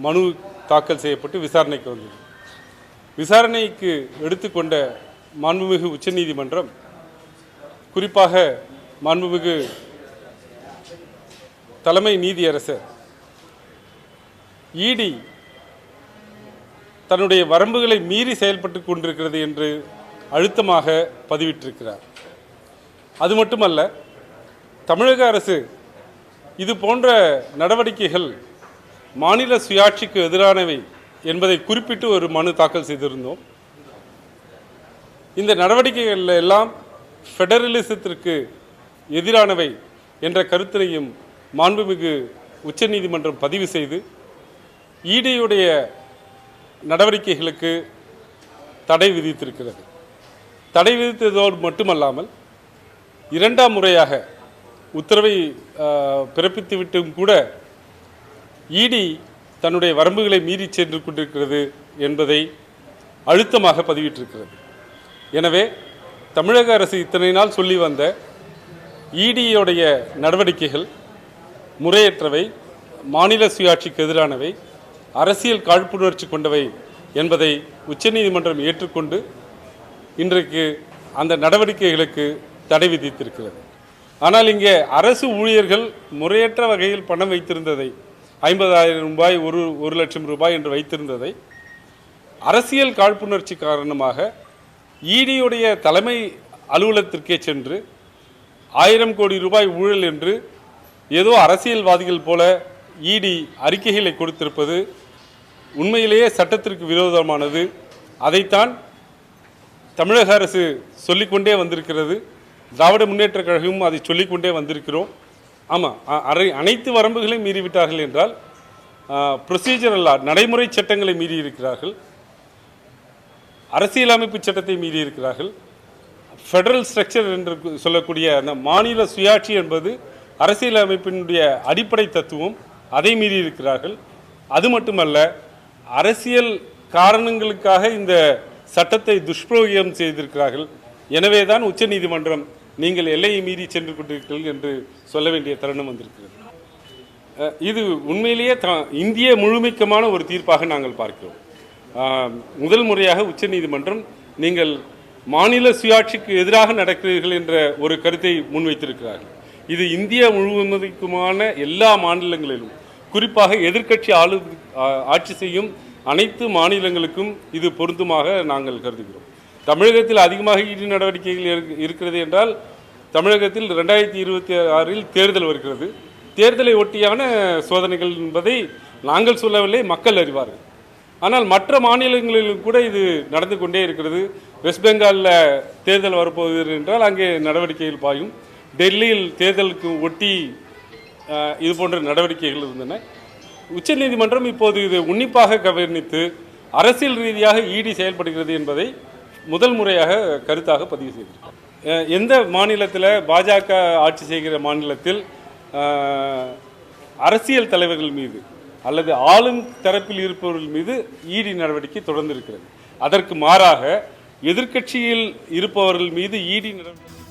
மனு தாக்கல் செய்யப்பட்டு விசாரணைக்கு வந்தது. விசாரணைக்கு எடுத்துக்கொண்ட மாண்புமிகு உச்சநீதிமன்றம், குறிப்பாக மாண்புமிகு தலைமை நீதியரசர் இடி தன்னுடைய வரம்புகளை மீறி செயல்பட்டு கொண்டிருக்கிறது என்று அழுத்தமாக பதிவிட்டிருக்கிறார். அது மட்டுமல்ல, தமிழக அரசு இது போன்ற நடவடிக்கைகள் மாநில சுயாட்சிக்கு எதிரானவை என்பதை குறிப்பிட்டு ஒரு மனு தாக்கல் செய்திருந்தோம். இந்த நடவடிக்கைகள் எல்லாம் ஃபெடரலிசத்திற்கு எதிரானவை என்ற கருத்தினையும் மாண்புமிகு உச்சநீதிமன்றம் பதிவு செய்து இடியுடைய நடவடிக்கைகளுக்கு தடை விதித்திருக்கிறது. தடை விதித்ததோடு மட்டுமல்லாமல் இரண்டாம் முறையாக உத்தரவை பிறப்பித்துவிட்டும் கூட இடி தன்னுடைய வரம்புகளை மீறி சென்று கொண்டிருக்கிறது என்பதை அழுத்தமாக பதிவிட்டிருக்கிறது. எனவே தமிழக அரசு இத்தனை நாள் சொல்லி வந்த இடியுடைய நடவடிக்கைகள் முறையற்றவை, மாநில சுயாட்சிக்கு எதிரானவை, அரசியல் காழ்ப்புணர்ச்சி கொண்டவை என்பதை உச்சநீதிமன்றம் ஏற்றுக்கொண்டு இன்றைக்கு அந்த நடவடிக்கைகளுக்கு தடை விதித்திருக்கிறது. ஆனால் இங்கே அரசு ஊழியர்கள் முறையற்ற வகையில் பணம் வைத்திருந்ததை, 50,000 ரூபாய், 1 லட்சம் ரூபாய் என்று வைத்திருந்ததை அரசியல் காழ்ப்புணர்ச்சி காரணமாக இடியுடைய தலைமை அலுவலகத்திற்கே சென்று 1000 கோடி ரூபாய் ஊழல் என்று ஏதோ அரசியல்வாதிகள் போல இடி அறிக்கைகளை கொடுத்திருப்பது உண்மையிலேயே சட்டத்திற்கு விரோதமானது. அதைத்தான் தமிழக அரசு சொல்லிக்கொண்டே வந்திருக்கிறது. திராவிட முன்னேற்ற கழகமும் அதை சொல்லிக்கொண்டே வந்திருக்கிறோம். ஆமாம், அனைத்து வரம்புகளையும் மீறிவிட்டார்கள் என்றால் ப்ரொசீஜரல் லா, நடைமுறை சட்டங்களை மீறி இருக்கிறார்கள், அரசியலமைப்பு சட்டத்தை மீறி இருக்கிறார்கள், ஃபெடரல் ஸ்ட்ரக்சர் என்று சொல்லக்கூடிய அந்த மாநில சுயாட்சி என்பது அரசியலமைப்பினுடைய அடிப்படை தத்துவம், அதை மீறி இருக்கிறார்கள். அது மட்டுமல்ல, அரசியல் காரணங்களுக்காக இந்த சட்டத்தை துஷ்பிரயோகம் செய்திருக்கிறார்கள். எனவே தான் உச்சநீதிமன்றம் நீங்கள் எல்லையை மீறி சென்று கொண்டிருக்கிறீர்கள் என்று சொல்ல வேண்டிய தருணம் வந்திருக்கிறது. இது உண்மையிலேயே இந்திய முழுமைக்கமான ஒரு தீர்ப்பாக நாங்கள் பார்க்கிறோம். முதல் முறையாக உச்சநீதிமன்றம் நீங்கள் மாநில சுயாட்சிக்கு எதிராக நடக்கிறீர்கள் என்ற ஒரு கருத்தை முன்வைத்திருக்கிறார்கள். இது இந்திய முழுமைக்குமான எல்லா மாநிலங்களிலும், குறிப்பாக எதிர்க்கட்சி ஆட்சி செய்யும் அனைத்து மாநிலங்களுக்கும் இது பொருந்துமாக நாங்கள் கருதுகிறோம். தமிழகத்தில் அதிகமாக இடி நடவடிக்கைகள் இருக்கிறது என்றால், தமிழகத்தில் 2026 தேர்தல் வருகிறது. தேர்தலை ஒட்டியான சோதனைகள் என்பதை நாங்கள் சொல்லவில்லை, மக்கள் அறிவார்கள். ஆனால் மற்ற மாநிலங்களிலும் கூட இது நடந்து கொண்டே இருக்கிறது. வெஸ்ட் பெங்காலில் தேர்தல் வரப்போகுது என்றால் அங்கே நடவடிக்கைகள் பாயும். டெல்லியில் தேர்தலுக்கு ஒட்டி இது போன்ற நடவடிக்கைகள் இருந்தன. உச்சநீதிமன்றம் இப்போது இது உன்னிப்பாக கவனித்து அரசியல் ரீதியாக இடி செயல்படுகிறது என்பதை முதல் முறையாக கருத்தாக பதிவு செய்திருக்கிறார். எந்த மாநிலத்தில் பாஜக ஆட்சி செய்கிற மாநிலத்தில் அரசியல் தலைவர்கள் மீது அல்லது ஆளும் தரப்பில் இருப்பவர்கள் மீது இடி நடவடிக்கை தொடர்ந்து இருக்கிறது. அதற்கு மாறாக எதிர்க்கட்சியில் இருப்பவர்கள் மீது இடி நடவடிக்கை